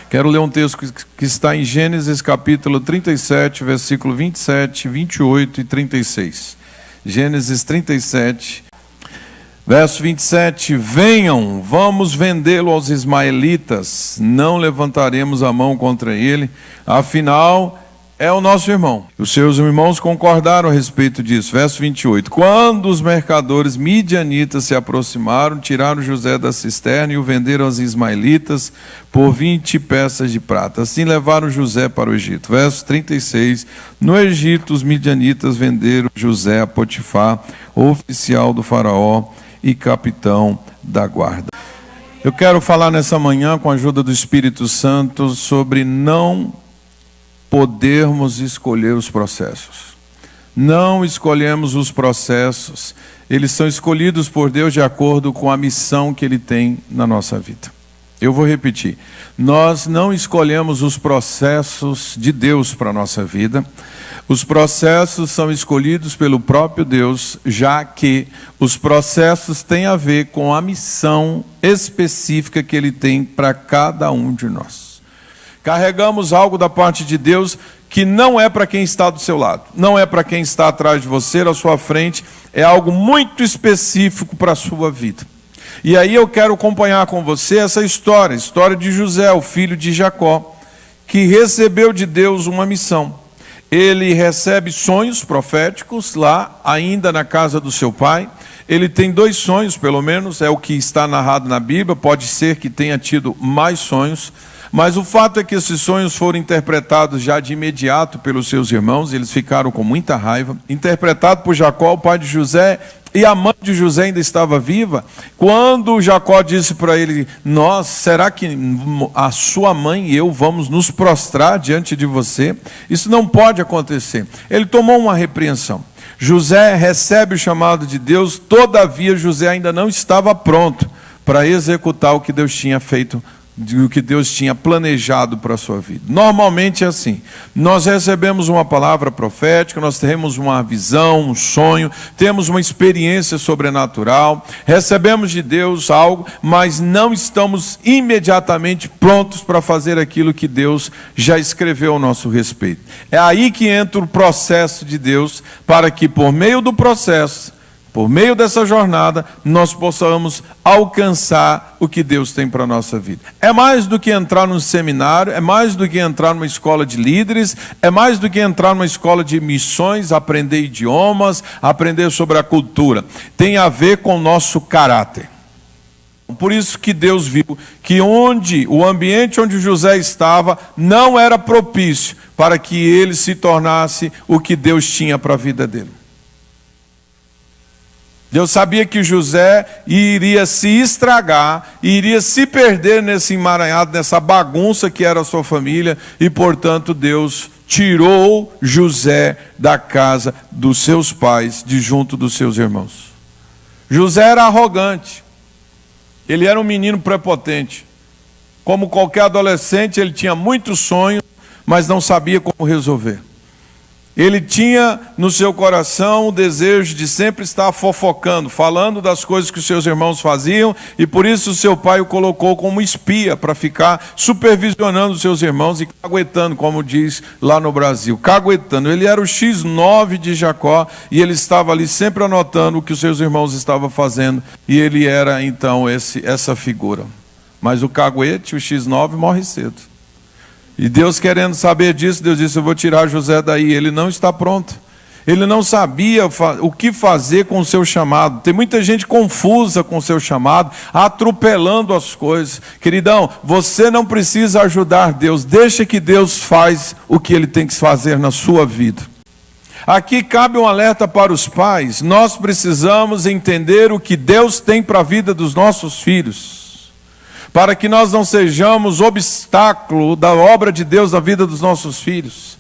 Quero ler um texto que está em Gênesis capítulo 37, versículo 27, 28 e 36. Gênesis 37, verso 27. Venham, vamos vendê-lo aos ismaelitas, não levantaremos a mão contra ele, afinal é o nosso irmão. Os seus irmãos concordaram a respeito disso. Verso 28. Quando os mercadores midianitas se aproximaram, tiraram José da cisterna e o venderam aos ismaelitas por 20 peças de prata. Assim levaram José para o Egito. Verso 36. No Egito, os midianitas venderam José a Potifar, oficial do faraó e capitão da guarda. Eu quero falar nessa manhã, com a ajuda do Espírito Santo, sobre não podermos escolher os processos. Não escolhemos os processos. Eles são escolhidos por Deus de acordo com a missão que Ele tem na nossa vida. Eu vou repetir. Nós não escolhemos os processos de Deus para a nossa vida. Os processos são escolhidos pelo próprio Deus, já que os processos têm a ver com a missão específica que Ele tem para cada um de nós. Carregamos algo da parte de Deus que não é para quem está do seu lado, não é para quem está atrás de você, à sua frente, é algo muito específico para a sua vida. E aí eu quero acompanhar com você essa história, a história de José, o filho de Jacó, que recebeu de Deus uma missão. Ele recebe sonhos proféticos lá, ainda na casa do seu pai. Ele tem 2 sonhos, pelo menos, é o que está narrado na Bíblia, pode ser que tenha tido mais sonhos. Mas o fato é que esses sonhos foram interpretados já de imediato pelos seus irmãos, eles ficaram com muita raiva. Interpretado por Jacó, o pai de José, e a mãe de José ainda estava viva. Quando Jacó disse para ele: será que a sua mãe e eu vamos nos prostrar diante de você? Isso não pode acontecer. Ele tomou uma repreensão. José recebe o chamado de Deus, todavia José ainda não estava pronto para executar o que Deus tinha feito, o que Deus tinha planejado para a sua vida. Normalmente é assim, nós recebemos uma palavra profética, nós temos uma visão, um sonho, temos uma experiência sobrenatural, recebemos de Deus algo, mas não estamos imediatamente prontos para fazer aquilo que Deus já escreveu ao nosso respeito. É aí que entra o processo de Deus, para que por meio do processo, por meio dessa jornada, nós possamos alcançar o que Deus tem para a nossa vida. É mais do que entrar num seminário, é mais do que entrar numa escola de líderes, é mais do que entrar numa escola de missões, aprender idiomas, aprender sobre a cultura. Tem a ver com o nosso caráter. Por isso que Deus viu que o ambiente onde José estava não era propício para que ele se tornasse o que Deus tinha para a vida dele. Deus sabia que José iria se estragar, iria se perder nesse emaranhado, nessa bagunça que era a sua família, e portanto Deus tirou José da casa dos seus pais, de junto dos seus irmãos. José era arrogante, ele era um menino prepotente. Como qualquer adolescente, ele tinha muitos sonhos, mas não sabia como resolver. Ele tinha no seu coração o desejo de sempre estar fofocando, falando das coisas que os seus irmãos faziam, e por isso o seu pai o colocou como espia, para ficar supervisionando os seus irmãos e caguetando, como diz lá no Brasil, caguetando. Ele era o X9 de Jacó, e ele estava ali sempre anotando o que os seus irmãos estavam fazendo, e ele era então essa figura. Mas o caguete, o X9, morre cedo. E Deus, querendo saber disso, Deus disse: eu vou tirar José daí. Ele não está pronto. Ele não sabia o que fazer com o seu chamado. Tem muita gente confusa com o seu chamado, atropelando as coisas. Queridão, você não precisa ajudar Deus. Deixa que Deus faz o que Ele tem que fazer na sua vida. Aqui cabe um alerta para os pais. Nós precisamos entender o que Deus tem para a vida dos nossos filhos, para que nós não sejamos obstáculo da obra de Deus na vida dos nossos filhos.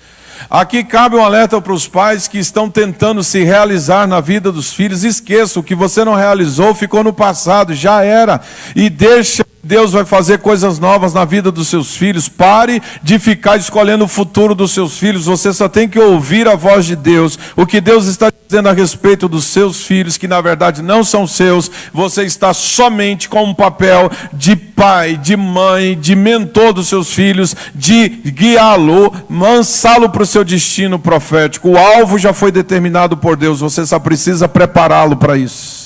Aqui cabe um alerta para os pais que estão tentando se realizar na vida dos filhos. Esqueça, o que você não realizou ficou no passado, já era. E deixa Deus vai fazer coisas novas na vida dos seus filhos. Pare de ficar escolhendo o futuro dos seus filhos. Você só tem que ouvir a voz de Deus. O que Deus está dizendo a respeito dos seus filhos, que na verdade não são seus. Você está somente com um papel de pai, de mãe, de mentor dos seus filhos, de guiá-lo, lançá-lo para o seu destino profético. O alvo já foi determinado por Deus. Você só precisa prepará-lo para isso.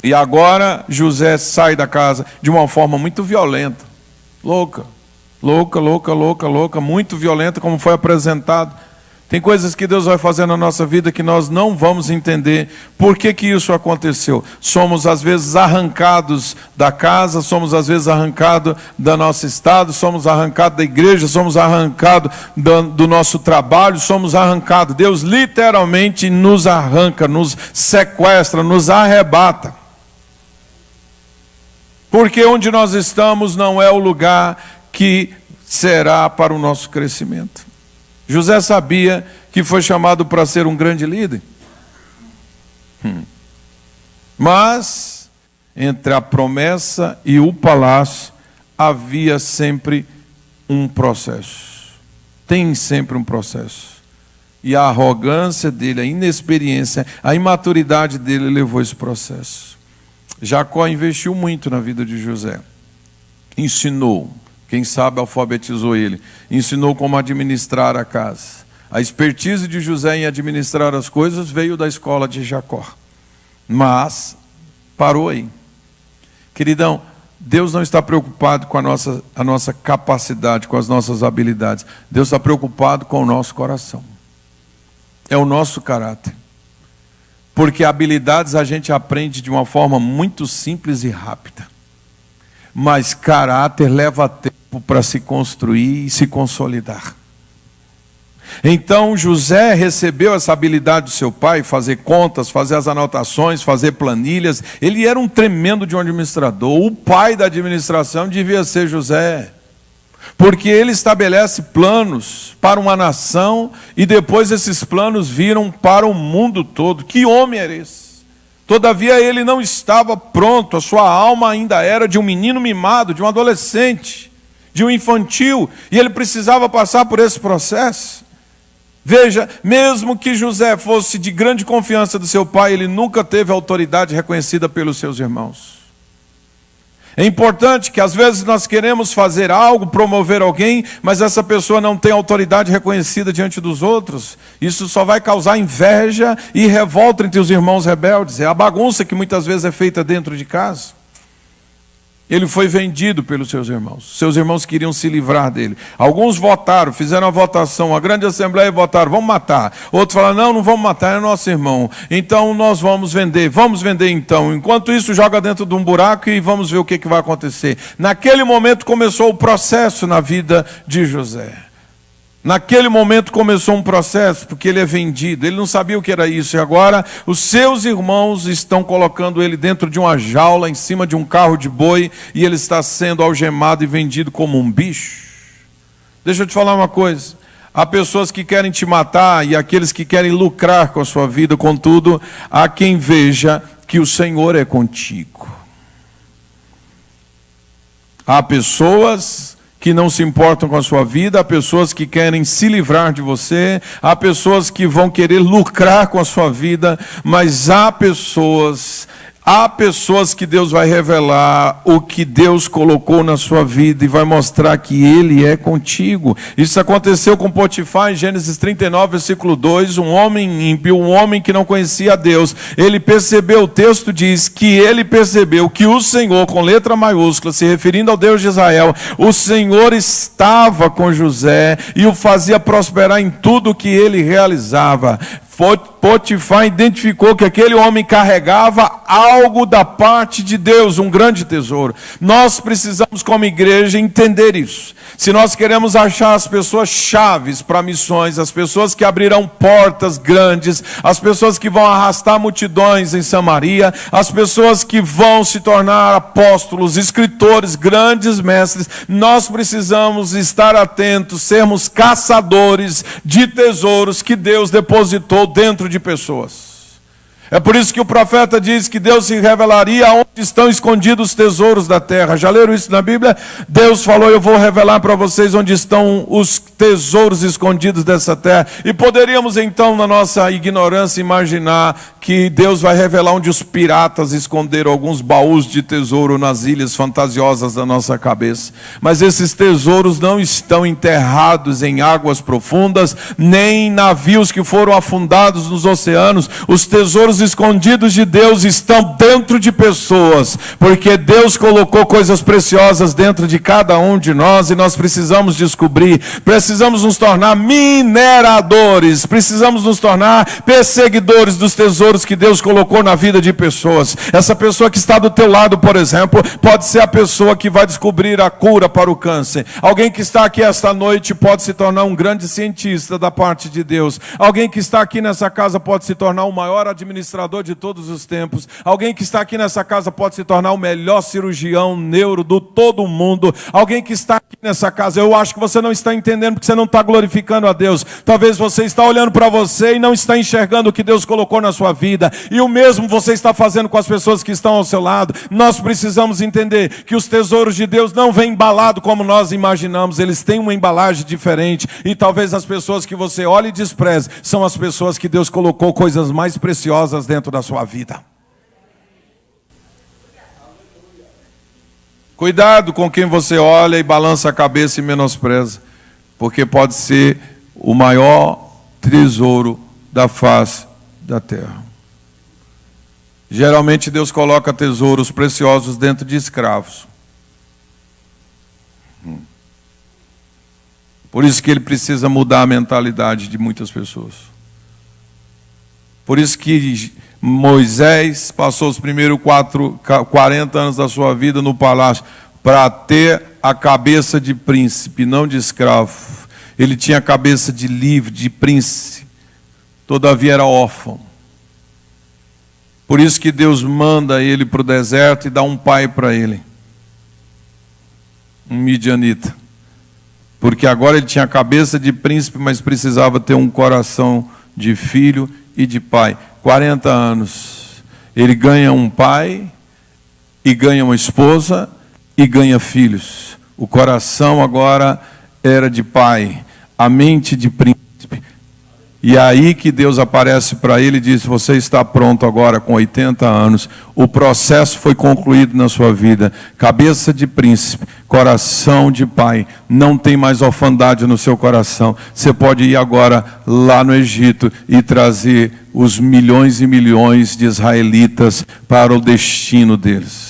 E agora José sai da casa de uma forma muito violenta, louca, muito violenta, como foi apresentado. Tem coisas que Deus vai fazer na nossa vida que nós não vamos entender. Por que que isso aconteceu? Somos às vezes arrancados da casa, somos às vezes arrancados do nosso estado, somos arrancados da igreja, somos arrancados do nosso trabalho, somos arrancados. Deus literalmente nos arranca, nos sequestra, nos arrebata. Porque onde nós estamos não é o lugar que será para o nosso crescimento. José sabia que foi chamado para ser um grande líder. Mas, entre a promessa e o palácio, havia sempre um processo. Tem sempre um processo. E a arrogância dele, a inexperiência, a imaturidade dele levou esse processo. Jacó investiu muito na vida de José. Ensinou, quem sabe alfabetizou ele. Ensinou como administrar a casa. A expertise de José em administrar as coisas veio da escola de Jacó. Mas parou aí. Queridão, Deus não está preocupado com a nossa capacidade, com as nossas habilidades. Deus está preocupado com o nosso coração. É o nosso caráter. Porque habilidades a gente aprende de uma forma muito simples e rápida. Mas caráter leva tempo para se construir e se consolidar. Então José recebeu essa habilidade do seu pai, fazer contas, fazer as anotações, fazer planilhas. Ele era um tremendo de um administrador. O pai da administração devia ser José. Porque ele estabelece planos para uma nação e depois esses planos viram para o mundo todo. Que homem era esse? Todavia ele não estava pronto, a sua alma ainda era de um menino mimado, de um adolescente, de um infantil, e ele precisava passar por esse processo. Veja, mesmo que José fosse de grande confiança do seu pai, ele nunca teve autoridade reconhecida pelos seus irmãos. É importante que às vezes nós queremos fazer algo, promover alguém, mas essa pessoa não tem autoridade reconhecida diante dos outros. Isso só vai causar inveja e revolta entre os irmãos rebeldes. É a bagunça que muitas vezes é feita dentro de casa. Ele foi vendido pelos seus irmãos. Seus irmãos queriam se livrar dele. Alguns votaram, fizeram a votação, a grande assembleia votaram, vamos matar. Outros falaram, não vamos matar, é nosso irmão. Então nós vamos vender então. Enquanto isso, joga dentro de um buraco e vamos ver o que vai acontecer. Naquele momento começou o processo na vida de José. Naquele momento começou um processo, porque ele é vendido. Ele não sabia o que era isso. E agora os seus irmãos estão colocando ele dentro de uma jaula, em cima de um carro de boi, e ele está sendo algemado e vendido como um bicho. Deixa eu te falar uma coisa. Há pessoas que querem te matar e aqueles que querem lucrar com a sua vida. Contudo, há quem veja que o Senhor é contigo. Há pessoas que não se importam com a sua vida, há pessoas que querem se livrar de você, há pessoas que vão querer lucrar com a sua vida, mas há pessoas que Deus vai revelar o que Deus colocou na sua vida e vai mostrar que Ele é contigo. Isso aconteceu com Potifar em Gênesis 39, versículo 2, um homem ímpio, um homem que não conhecia a Deus. Ele percebeu, o texto diz que ele percebeu que o Senhor, com letra maiúscula, se referindo ao Deus de Israel, o Senhor estava com José e o fazia prosperar em tudo que ele realizava. Potifar identificou que aquele homem carregava algo da parte de Deus, um grande tesouro. Nós precisamos, como igreja, entender isso. Se nós queremos achar as pessoas chaves para missões, as pessoas que abrirão portas grandes, as pessoas que vão arrastar multidões em Samaria, as pessoas que vão se tornar apóstolos, escritores, grandes mestres, nós precisamos estar atentos, sermos caçadores de tesouros que Deus depositou dentro de pessoas. É por isso que o profeta diz que Deus se revelaria onde estão escondidos os tesouros da terra. Já leram isso na Bíblia? Deus falou, eu vou revelar para vocês onde estão os tesouros escondidos dessa terra. E poderíamos então, na nossa ignorância, imaginar que Deus vai revelar onde os piratas esconderam alguns baús de tesouro nas ilhas fantasiosas da nossa cabeça. Mas esses tesouros não estão enterrados em águas profundas, nem em navios que foram afundados nos oceanos. Os tesouros escondidos de Deus estão dentro de pessoas, porque Deus colocou coisas preciosas dentro de cada um de nós e nós precisamos descobrir, precisamos nos tornar mineradores, precisamos nos tornar perseguidores dos tesouros que Deus colocou na vida de pessoas. Essa pessoa que está do teu lado, por exemplo, pode ser a pessoa que vai descobrir a cura para o câncer. Alguém que está aqui esta noite pode se tornar um grande cientista da parte de Deus. Alguém que está aqui nessa casa pode se tornar o maior administrador de todos os tempos. Alguém que está aqui nessa casa pode se tornar o melhor cirurgião neuro do todo mundo. Alguém que está aqui nessa casa, eu acho que você não está entendendo porque você não está glorificando a Deus. Talvez você está olhando para você e não está enxergando o que Deus colocou na sua vida. E o mesmo você está fazendo com as pessoas que estão ao seu lado. Nós precisamos entender que os tesouros de Deus não vêm embalados como nós imaginamos. Eles têm uma embalagem diferente. E talvez as pessoas que você olha e despreze são as pessoas que Deus colocou coisas mais preciosas dentro da sua vida. Cuidado com quem você olha e balança a cabeça e menospreza, porque pode ser o maior tesouro da face da terra. Geralmente Deus coloca tesouros preciosos dentro de escravos. Por isso que Ele precisa mudar a mentalidade de muitas pessoas. Por isso que Moisés passou os primeiros 40 anos da sua vida no palácio para ter a cabeça de príncipe, não de escravo. Ele tinha a cabeça de livre, de príncipe. Todavia era órfão. Por isso que Deus manda ele para o deserto e dá um pai para ele. Um midianita. Porque agora ele tinha a cabeça de príncipe, mas precisava ter um coração de filho e de pai. 40 anos. Ele ganha um pai, e ganha uma esposa, e ganha filhos. O coração agora era de pai, a mente de príncipe. E aí que Deus aparece para ele e diz, você está pronto agora com 80 anos. O processo foi concluído na sua vida. Cabeça de príncipe, coração de pai. Não tem mais orfandade no seu coração. Você pode ir agora lá no Egito e trazer os milhões e milhões de israelitas para o destino deles.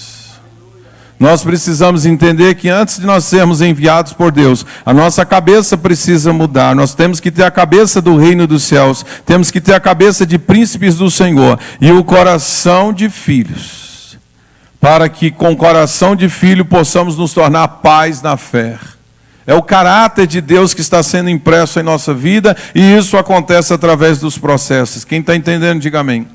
Nós precisamos entender que antes de nós sermos enviados por Deus, a nossa cabeça precisa mudar. Nós temos que ter a cabeça do reino dos céus, temos que ter a cabeça de príncipes do Senhor e o coração de filhos, para que com o coração de filho possamos nos tornar pais na fé. É o caráter de Deus que está sendo impresso em nossa vida e isso acontece através dos processos. Quem está entendendo, diga amém.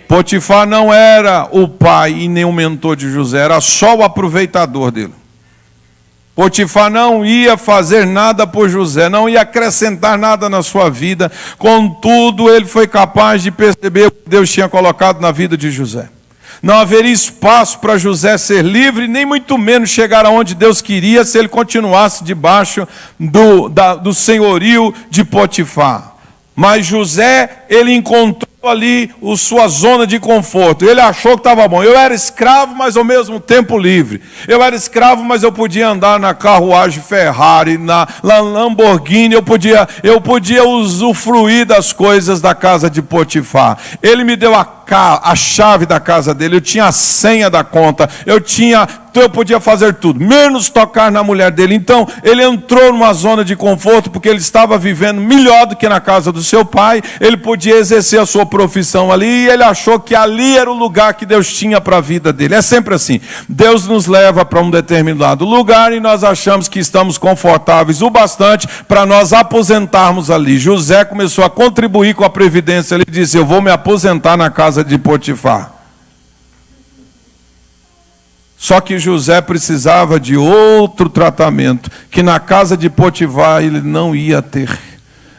Potifar não era o pai e nem o mentor de José, era só o aproveitador dele. Potifar não ia fazer nada por José, não ia acrescentar nada na sua vida, contudo ele foi capaz de perceber o que Deus tinha colocado na vida de José. Não haveria espaço para José ser livre, nem muito menos chegar aonde Deus queria se ele continuasse debaixo do senhorio de Potifar. Mas José, ele encontrou ali a sua zona de conforto. Ele achou que estava bom. Eu era escravo, mas ao mesmo tempo livre. Eu era escravo, mas eu podia andar na carruagem Ferrari, na Lamborghini. Eu podia usufruir das coisas da casa de Potifar. Ele me deu a chave da casa dele. Eu tinha a senha da conta. Eu podia fazer tudo, menos tocar na mulher dele. Então, ele entrou numa zona de conforto, porque ele estava vivendo melhor do que na casa do seu pai. Ele podia exercer a sua profissão ali, e ele achou que ali era o lugar que Deus tinha para a vida dele. É sempre assim. Deus nos leva para um determinado lugar e nós achamos que estamos confortáveis o bastante para nós aposentarmos ali. José começou a contribuir com a previdência. Ele disse, eu vou me aposentar na casa de Potifar. Só que José precisava de outro tratamento, que na casa de Potifar ele não ia ter.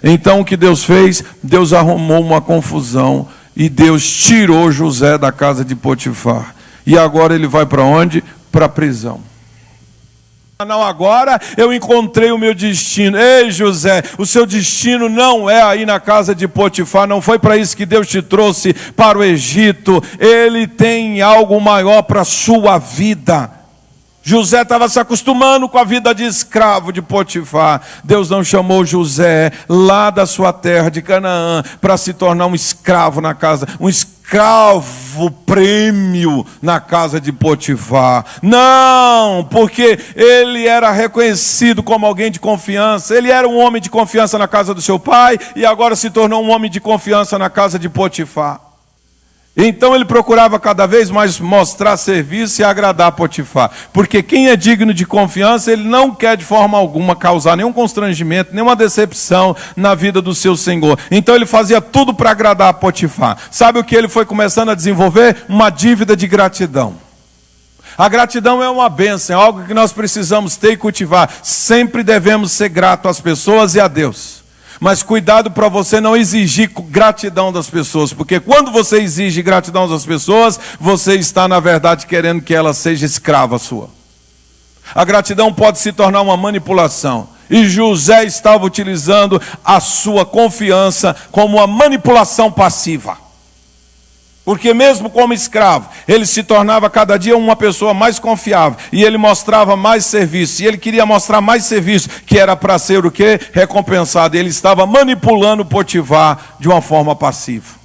Então o que Deus fez? Deus arrumou uma confusão E Deus tirou José da casa de Potifar. E agora ele vai para onde? Para a prisão. Não, agora eu encontrei o meu destino. Ei, José, o seu destino não é aí na casa de Potifar. Não foi para isso que Deus te trouxe para o Egito. Ele tem algo maior para a sua vida. José estava se acostumando com a vida de escravo de Potifar. Deus não chamou José lá da sua terra de Canaã para se tornar um escravo na casa, um escravo prêmio na casa de Potifar. Não, porque ele era reconhecido como alguém de confiança. Ele era um homem de confiança na casa do seu pai e agora se tornou um homem de confiança na casa de Potifar. Então ele procurava cada vez mais mostrar serviço e agradar Potifar. Porque quem é digno de confiança, ele não quer de forma alguma causar nenhum constrangimento, nenhuma decepção na vida do seu senhor. Então ele fazia tudo para agradar Potifar. Sabe o que ele foi começando a desenvolver? Uma dívida de gratidão. A gratidão é uma bênção, é algo que nós precisamos ter e cultivar. Sempre devemos ser gratos às pessoas e a Deus. Mas cuidado para você não exigir gratidão das pessoas, porque quando você exige gratidão das pessoas, você está, na verdade, querendo que ela seja escrava sua. A gratidão pode se tornar uma manipulação. E José estava utilizando a sua confiança como uma manipulação passiva. Porque mesmo como escravo, ele se tornava cada dia uma pessoa mais confiável. E ele mostrava mais serviço. E ele queria mostrar mais serviço, que era para ser o quê? Recompensado. Ele estava manipulando Potifar de uma forma passiva.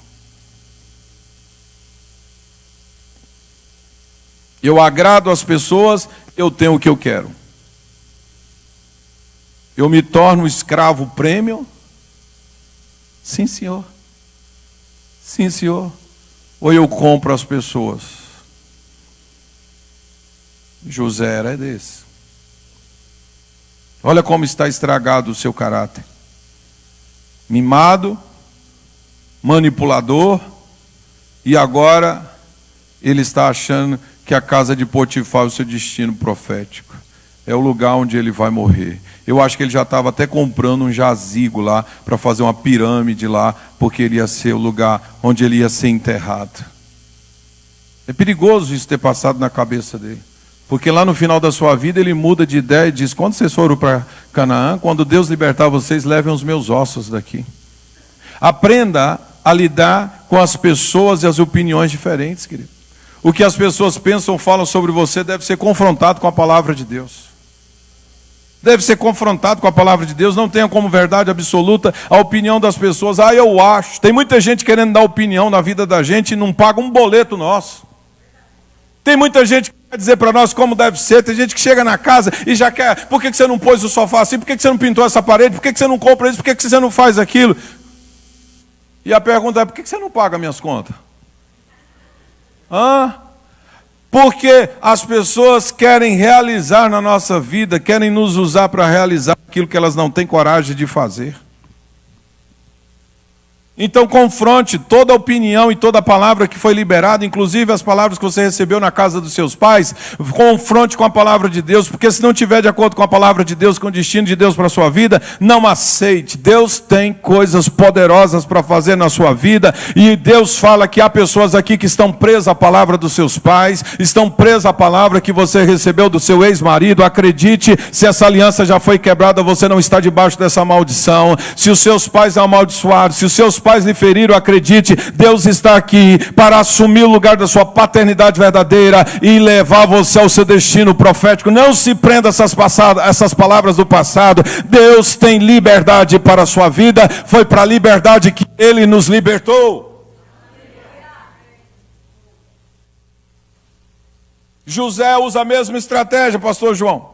Eu agrado as pessoas, eu tenho o que eu quero. Eu me torno escravo prêmio? Sim, senhor. Sim, senhor. Ou eu compro as pessoas? José era desse. Olha como está estragado o seu caráter. Mimado, manipulador, e agora ele está achando que a casa de Potifar é o seu destino profético. É o lugar onde ele vai morrer. Eu acho que ele já estava até comprando um jazigo lá, para fazer uma pirâmide lá, porque ele ia ser o lugar onde ele ia ser enterrado. É perigoso isso ter passado na cabeça dele. Porque lá no final da sua vida ele muda de ideia e diz: quando vocês foram para Canaã, quando Deus libertar vocês, levem os meus ossos daqui. Aprenda a lidar com as pessoas e as opiniões diferentes, querido. O que as pessoas pensam ou falam sobre você deve ser confrontado com a palavra de Deus. Deve ser confrontado com a palavra de Deus. Não tenha como verdade absoluta a opinião das pessoas. Ah, eu acho. Tem muita gente querendo dar opinião na vida da gente e não paga um boleto nosso. Tem muita gente que quer dizer para nós como deve ser. Tem gente que chega na casa e já quer: por que você não pôs o sofá assim? Por que você não pintou essa parede? Por que você não compra isso? Por que você não faz aquilo? E a pergunta é: por que você não paga minhas contas? Porque as pessoas querem realizar na nossa vida, querem nos usar para realizar aquilo que elas não têm coragem de fazer. Então confronte toda a opinião e toda a palavra que foi liberada, inclusive as palavras que você recebeu na casa dos seus pais, confronte com a palavra de Deus, porque se não estiver de acordo com a palavra de Deus, com o destino de Deus para a sua vida, não aceite. Deus tem coisas poderosas para fazer na sua vida, e Deus fala que há pessoas aqui que estão presas à palavra dos seus pais, estão presas à palavra que você recebeu do seu ex-marido. Acredite, se essa aliança já foi quebrada, você não está debaixo dessa maldição. Se os seus pais amaldiçoaram, se os seus pais lhe feriram, acredite, Deus está aqui para assumir o lugar da sua paternidade verdadeira e levar você ao seu destino profético. Não se prenda a essas palavras do passado. Deus tem liberdade para a sua vida. Foi para a liberdade que Ele nos libertou. José usa a mesma estratégia, pastor João,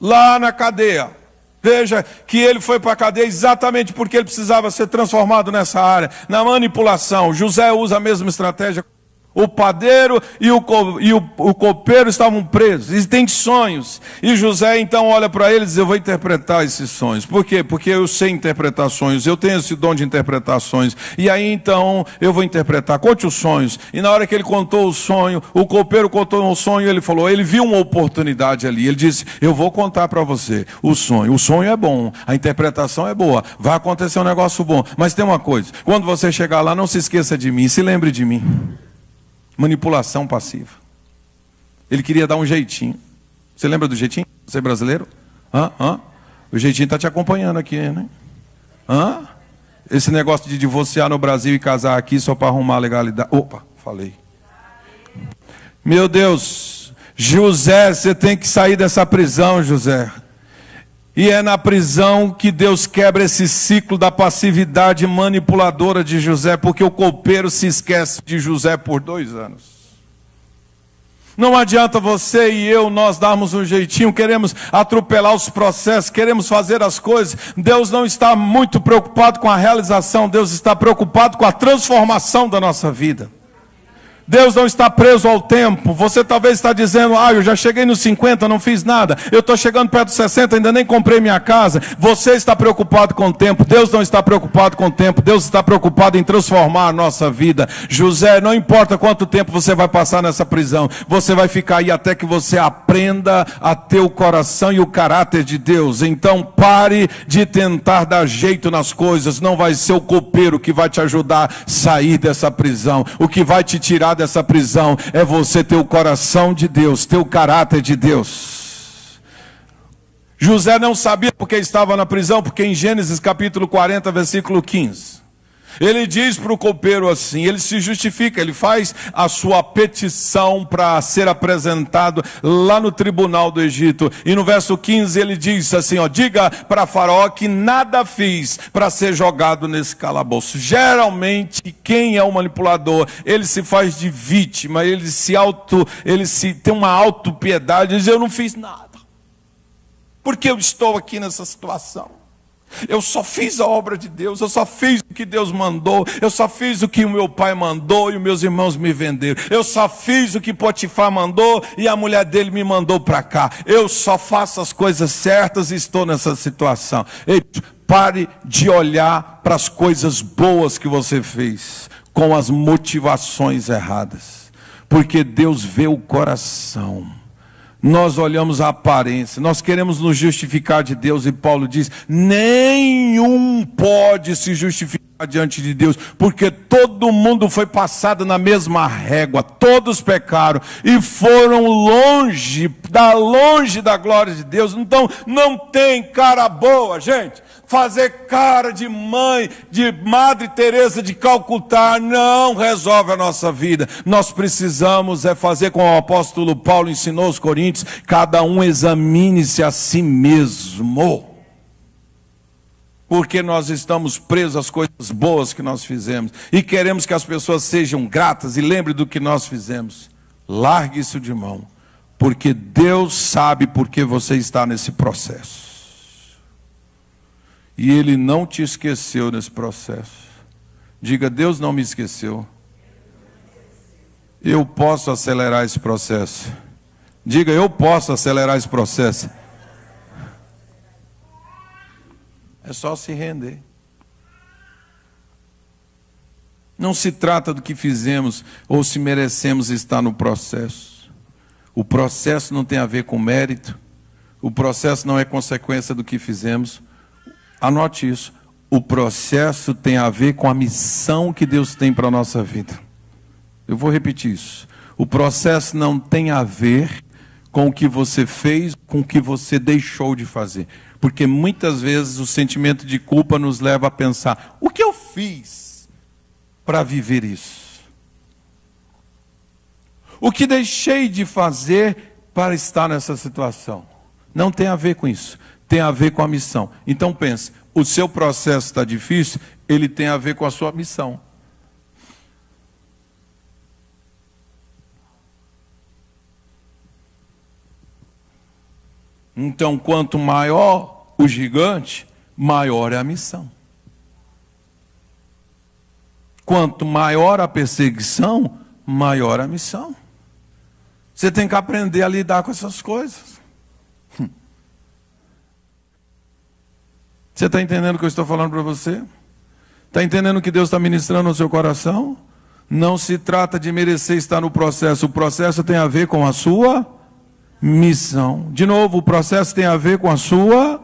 lá na cadeia. Veja que ele foi para a cadeia exatamente porque ele precisava ser transformado nessa área, na manipulação. José usa a mesma estratégia. O padeiro e o copeiro estavam presos, e têm sonhos. E José então olha para eles e diz: eu vou interpretar esses sonhos. Por quê? Porque eu sei interpretar sonhos, eu tenho esse dom de interpretar sonhos. E aí então eu vou interpretar. Conte os sonhos. E na hora que ele contou o sonho, o copeiro contou um sonho, ele falou, ele viu uma oportunidade ali. Ele disse: eu vou contar para você o sonho. O sonho é bom, a interpretação é boa, vai acontecer um negócio bom. Mas tem uma coisa, quando você chegar lá, não se esqueça de mim, se lembre de mim. Manipulação passiva. Ele queria dar um jeitinho. Você lembra do jeitinho? Você é brasileiro? O jeitinho está te acompanhando aqui, né? Esse negócio de divorciar no Brasil e casar aqui só para arrumar a legalidade. Opa, falei. Meu Deus, José, você tem que sair dessa prisão, José. E é na prisão que Deus quebra esse ciclo da passividade manipuladora de José, porque o copeiro se esquece de José por 2 anos. Não adianta você e eu, nós darmos um jeitinho, queremos atropelar os processos, queremos fazer as coisas. Deus não está muito preocupado com a realização, Deus está preocupado com a transformação da nossa vida. Deus não está preso ao tempo. Você talvez está dizendo: eu já cheguei nos 50, não fiz nada. Eu estou chegando perto dos 60, ainda nem comprei minha casa. Você está preocupado com o tempo. Deus não está preocupado com o tempo. Deus está preocupado em transformar a nossa vida. José, não importa quanto tempo você vai passar nessa prisão, você vai ficar aí até que você aprenda a ter o coração e o caráter de Deus. Então pare de tentar dar jeito nas coisas. Não vai ser o copeiro que vai te ajudar a sair dessa prisão. O que vai te tirar dessa prisão é você ter o coração de Deus, ter o caráter de Deus. José não sabia porque estava na prisão, porque em Gênesis capítulo 40, versículo 15, ele diz para o copeiro assim, ele se justifica, ele faz a sua petição para ser apresentado lá no tribunal do Egito. E no verso 15 ele diz assim, diga para Faraó que nada fiz para ser jogado nesse calabouço. Geralmente quem é o manipulador, ele se faz de vítima, ele tem uma autopiedade, diz: eu não fiz nada, porque eu estou aqui nessa situação. Eu só fiz a obra de Deus, eu só fiz o que Deus mandou, eu só fiz o que o meu pai mandou e os meus irmãos me venderam, eu só fiz o que Potifar mandou e a mulher dele me mandou para cá, eu só faço as coisas certas e estou nessa situação. Ei, pare de olhar para as coisas boas que você fez com as motivações erradas, porque Deus vê o coração. Nós olhamos a aparência, nós queremos nos justificar de Deus, e Paulo diz: nenhum pode se justificar diante de Deus, porque todo mundo foi passado na mesma régua, todos pecaram e foram longe da glória de Deus. Então não tem cara boa, gente. Fazer cara de mãe, de Madre Teresa de Calcutá, não resolve a nossa vida. Nós precisamos fazer como o apóstolo Paulo ensinou aos Coríntios: cada um examine-se a si mesmo. Porque nós estamos presos às coisas boas que nós fizemos e queremos que as pessoas sejam gratas e lembrem do que nós fizemos. Largue isso de mão, porque Deus sabe por que você está nesse processo. E Ele não te esqueceu nesse processo. Diga: Deus não me esqueceu. Eu posso acelerar esse processo. Diga: eu posso acelerar esse processo. É só se render. Não se trata do que fizemos ou se merecemos estar no processo. O processo não tem a ver com mérito. O processo não é consequência do que fizemos. Anote isso. O processo tem a ver com a missão que Deus tem para a nossa vida. Eu vou repetir isso. O processo não tem a ver com o que você fez, com o que você deixou de fazer. Porque muitas vezes o sentimento de culpa nos leva a pensar: o que eu fiz para viver isso? O que deixei de fazer para estar nessa situação? Não tem a ver com isso. Tem a ver com a missão. Então pense, o seu processo está difícil, ele tem a ver com a sua missão. Então, quanto maior o gigante, maior é a missão. Quanto maior a perseguição, maior a missão. Você tem que aprender a lidar com essas coisas. Você está entendendo o que eu estou falando para você? Está entendendo o que Deus está ministrando no seu coração? Não se trata de merecer estar no processo. O processo tem a ver com a sua missão. De novo, o processo tem a ver com a sua.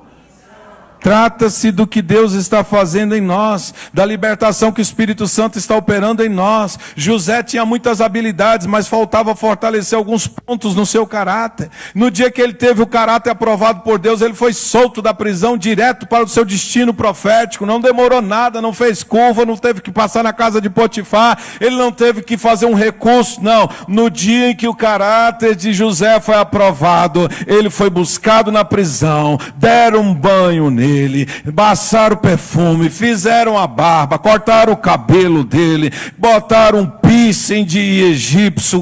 Trata-se do que Deus está fazendo em nós, da libertação que o Espírito Santo está operando em nós. José tinha muitas habilidades, mas faltava fortalecer alguns pontos no seu caráter. No dia que ele teve o caráter aprovado por Deus, ele foi solto da prisão direto para o seu destino profético. Não demorou nada, não fez curva, não teve que passar na casa de Potifar, ele não teve que fazer um recurso, não. No dia em que o caráter de José foi aprovado, ele foi buscado na prisão, deram um banho nele, passaram perfume, fizeram a barba, cortaram o cabelo dele, botaram um piercing de egípcio,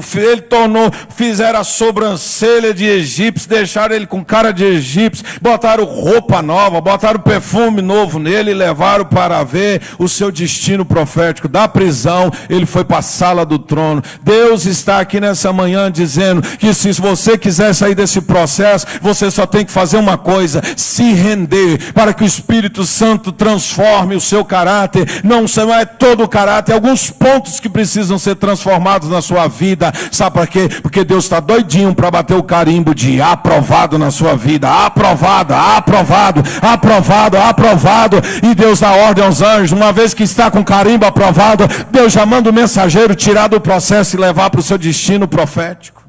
fizeram a sobrancelha de egípcio, deixaram ele com cara de egípcio, botaram roupa nova, botaram perfume novo nele e levaram para ver o seu destino profético. Da prisão, ele foi para a sala do trono. Deus está aqui nessa manhã dizendo que se você quiser sair desse processo, você só tem que fazer uma coisa: se render para que o Espírito Santo transforme o seu caráter. Não é todo o caráter, alguns pontos que precisam ser transformados na sua vida. Sabe para quê? Porque Deus está doidinho para bater o carimbo de aprovado na sua vida. Aprovado, aprovado, aprovado, aprovado. E Deus dá ordem aos anjos, uma vez que está com carimbo aprovado, Deus já manda o mensageiro tirar do processo e levar para o seu destino profético.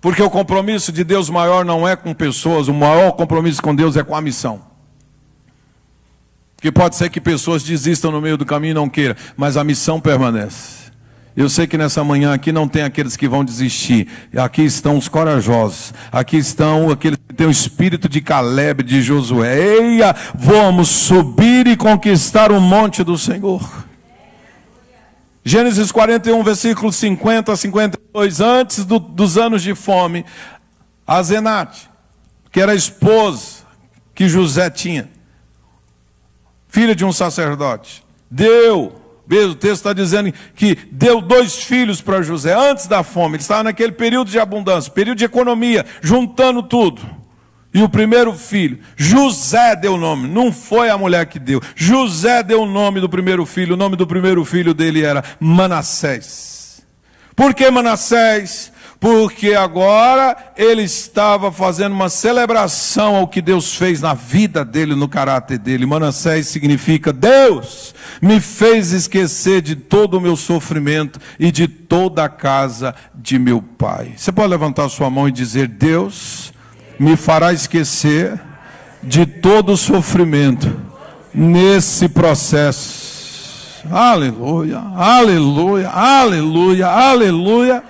Porque o compromisso de Deus maior não é com pessoas, o maior compromisso com Deus é com a missão. Que pode ser que pessoas desistam no meio do caminho e não queiram, mas a missão permanece. Eu sei que nessa manhã aqui não tem aqueles que vão desistir. Aqui estão os corajosos. Aqui estão aqueles que têm o espírito de Caleb, de Josué. Eia, vamos subir e conquistar o monte do Senhor. Gênesis 41, versículos 50 a 52, antes dos anos de fome, Asenate, que era a esposa que José tinha, filha de um sacerdote, o texto está dizendo que deu 2 filhos para José, antes da fome. Ele estava naquele período de abundância, período de economia, juntando tudo. E o primeiro filho, José deu o nome, não foi a mulher que deu. José deu o nome do primeiro filho, o nome do primeiro filho dele era Manassés. Por que Manassés? Porque agora ele estava fazendo uma celebração ao que Deus fez na vida dele, no caráter dele. Manassés significa: Deus me fez esquecer de todo o meu sofrimento e de toda a casa de meu pai. Você pode levantar sua mão e dizer: Deus me fará esquecer de todo o sofrimento nesse processo. Aleluia, aleluia, aleluia, aleluia,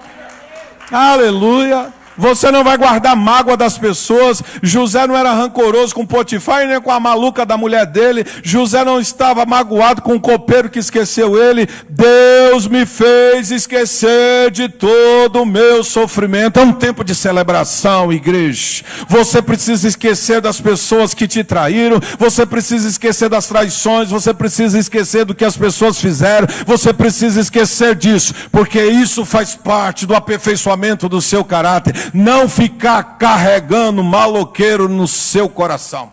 aleluia. Você não vai guardar mágoa das pessoas. José não era rancoroso com Potifar e nem com a maluca da mulher dele. José não estava magoado com o copeiro que esqueceu ele. Deus me fez esquecer de todo o meu sofrimento. É um tempo de celebração, igreja. Você precisa esquecer das pessoas que te traíram. Você precisa esquecer das traições. Você precisa esquecer do que as pessoas fizeram. Você precisa esquecer disso, porque isso faz parte do aperfeiçoamento do seu caráter. Não ficar carregando maloqueiro no seu coração.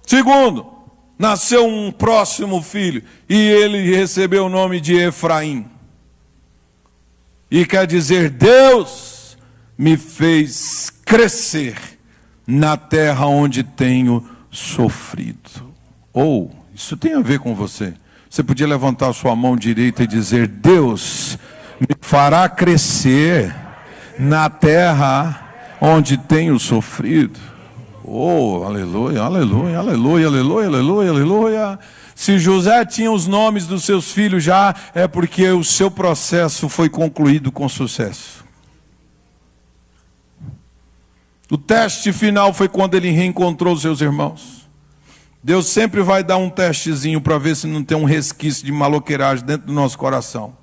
Segundo, nasceu um próximo filho e ele recebeu o nome de Efraim. E quer dizer: Deus me fez crescer na terra onde tenho sofrido. Isso tem a ver com você. Você podia levantar a sua mão direita e dizer: Deus me fará crescer na terra onde tenho sofrido. Aleluia, aleluia, aleluia, aleluia, aleluia, aleluia. Se José tinha os nomes dos seus filhos já, é porque o seu processo foi concluído com sucesso. O teste final foi quando ele reencontrou os seus irmãos. Deus sempre vai dar um testezinho para ver se não tem um resquício de maloqueiragem dentro do nosso coração.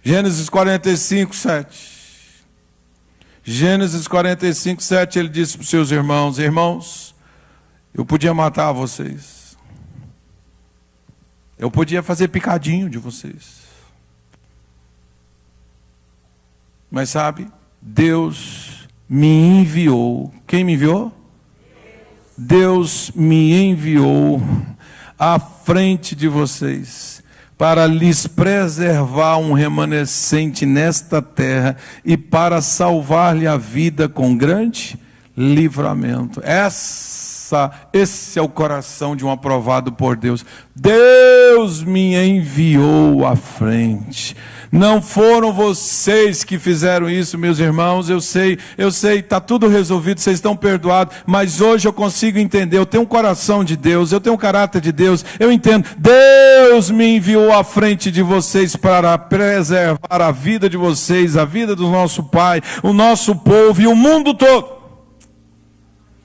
Gênesis 45, 7. Gênesis 45, 7, ele disse para os seus irmãos: Irmãos, eu podia matar vocês. Eu podia fazer picadinho de vocês. Mas sabe, Deus me enviou. Quem me enviou? Deus me enviou à frente de vocês para lhes preservar um remanescente nesta terra e para salvar-lhe a vida com grande livramento. Esse é o coração de um aprovado por Deus. Deus me enviou à frente. Não foram vocês que fizeram isso, meus irmãos. Eu sei, está tudo resolvido, vocês estão perdoados. Mas hoje eu consigo entender, eu tenho um coração de Deus, eu tenho um caráter de Deus. Eu entendo, Deus me enviou à frente de vocês para preservar a vida de vocês, a vida do nosso Pai, o nosso povo e o mundo todo.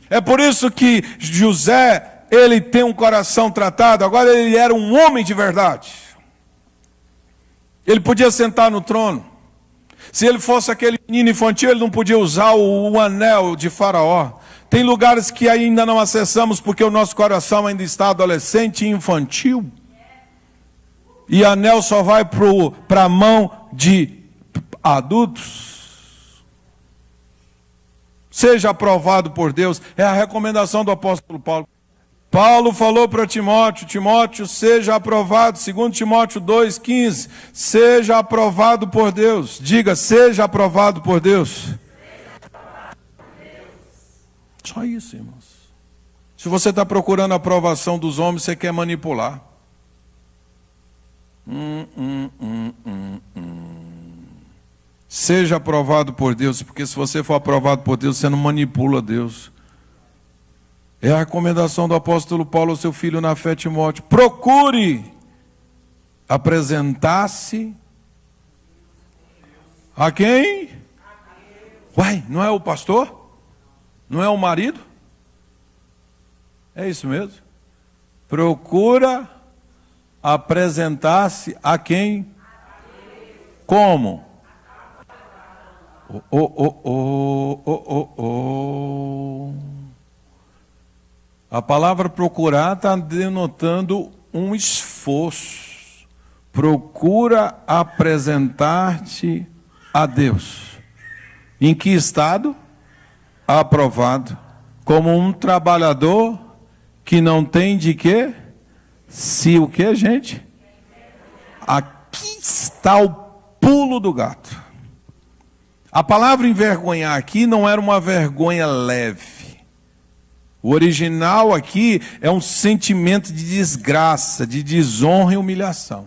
É por isso que José, ele tem um coração tratado. Agora ele era um homem de verdade. Ele podia sentar no trono. Se ele fosse aquele menino infantil, ele não podia usar o anel de Faraó. Tem lugares que ainda não acessamos porque o nosso coração ainda está adolescente e infantil. E anel só vai para a mão de adultos. Seja aprovado por Deus. É a recomendação do apóstolo Paulo. Paulo falou para Timóteo: Timóteo, seja aprovado. 2 Timóteo 2,15. Seja aprovado por Deus. Diga, seja aprovado por Deus. Só isso, irmãos. Se você está procurando a aprovação dos homens, você quer manipular. Seja aprovado por Deus, porque se você for aprovado por Deus, você não manipula Deus. É a recomendação do apóstolo Paulo ao seu filho na fé, Timóteo. Procure apresentar-se a quem? Uai, não é o pastor? Não é o marido? É isso mesmo. Procura apresentar-se a quem? Como? A palavra procurar está denotando um esforço. Procura apresentar-te a Deus. Em que estado? Aprovado. Como um trabalhador que não tem de quê? Se o quê, gente? Aqui está o pulo do gato. A palavra envergonhar aqui não era uma vergonha leve. O original aqui é um sentimento de desgraça, de desonra e humilhação.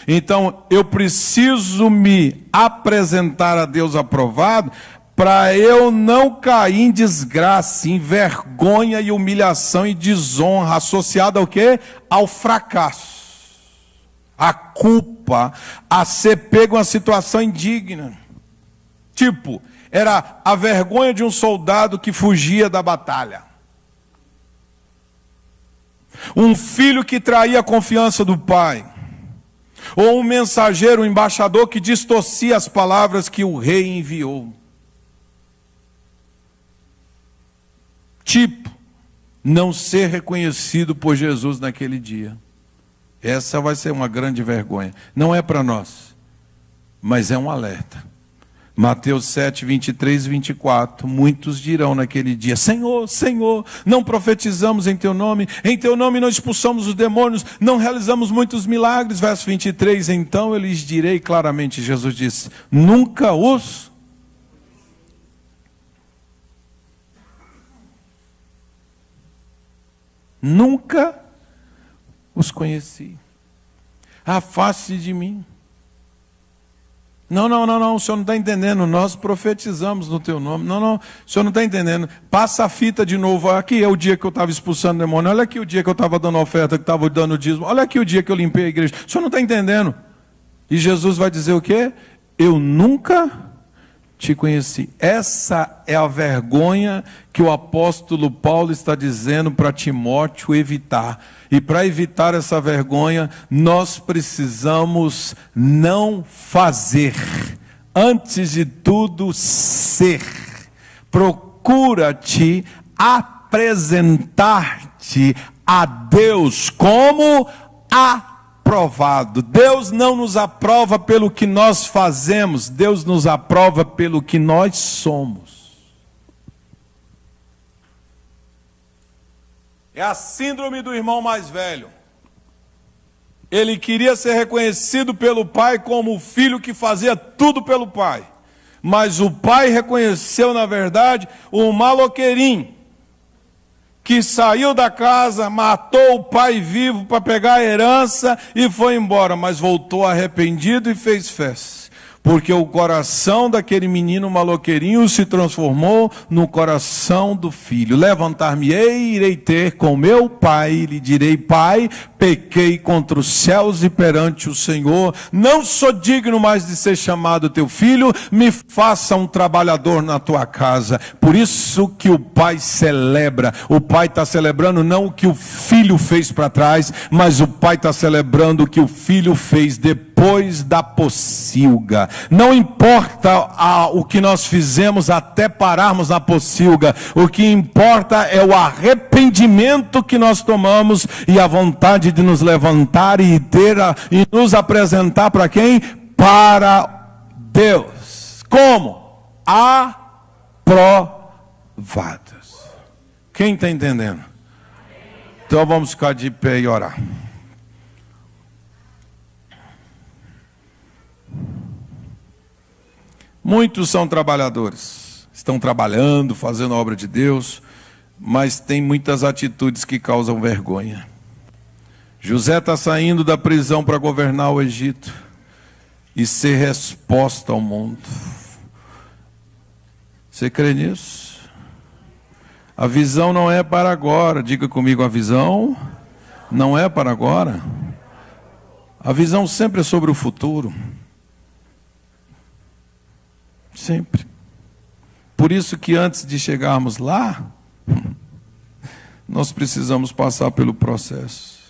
Então, eu preciso me apresentar a Deus aprovado para eu não cair em desgraça, em vergonha e humilhação e desonra, associada ao quê? Ao fracasso, à culpa, a ser pego em uma situação indigna. Tipo, era a vergonha de um soldado que fugia da batalha. Um filho que traía a confiança do pai. Ou um mensageiro, um embaixador que distorcia as palavras que o rei enviou. Tipo, não ser reconhecido por Jesus naquele dia. Essa vai ser uma grande vergonha. Não é para nós, mas é um alerta. Mateus 7, 23 e 24, muitos dirão naquele dia: Senhor, Senhor, não profetizamos em Teu nome não expulsamos os demônios, não realizamos muitos milagres. Verso 23, então eu lhes direi claramente, Jesus disse, nunca os conheci. Afaste de mim. Não, o senhor não está entendendo, nós profetizamos no teu nome. Não, o senhor não está entendendo. Passa a fita de novo. Aqui é o dia que eu estava expulsando o demônio. Olha aqui o dia que eu estava dando oferta, que estava dando dízimo. Olha aqui o dia que eu limpei a igreja. O senhor não está entendendo. E Jesus vai dizer o quê? Eu nunca te conheci. Essa é a vergonha que o apóstolo Paulo está dizendo para Timóteo evitar. E para evitar essa vergonha, nós precisamos não fazer. Antes de tudo, ser. Procura-te apresentar-te a Deus como aprovado. Deus não nos aprova pelo que nós fazemos, Deus nos aprova pelo que nós somos. É a síndrome do irmão mais velho. Ele queria ser reconhecido pelo pai como o filho que fazia tudo pelo pai. Mas o pai reconheceu, na verdade, o maloqueirinho que saiu da casa, matou o pai vivo para pegar a herança e foi embora, mas voltou arrependido e fez festa. Porque o coração daquele menino maloqueirinho se transformou no coração do filho. Levantar-me-ei, irei ter com meu pai, lhe direi: Pai, pequei contra os céus e perante o Senhor, não sou digno mais de ser chamado teu filho, me faça um trabalhador na tua casa. Por isso que o pai celebra. O pai está celebrando não o que o filho fez para trás, mas o pai está celebrando o que o filho fez depois da pocilga. Não importa o que nós fizemos até pararmos na pocilga, o que importa é o arrependimento que nós tomamos e a vontade de nos levantar e nos apresentar para quem? Para Deus. Como? Aprovados. Quem está entendendo? Então vamos ficar de pé e orar. Muitos são trabalhadores, estão trabalhando, fazendo a obra de Deus, mas tem muitas atitudes que causam vergonha. José está saindo da prisão para governar o Egito e ser resposta ao mundo. Você crê nisso? A visão não é para agora. Diga comigo, a visão não é para agora. A visão sempre é sobre o futuro. Sempre. Por isso que antes de chegarmos lá, nós precisamos passar pelo processo.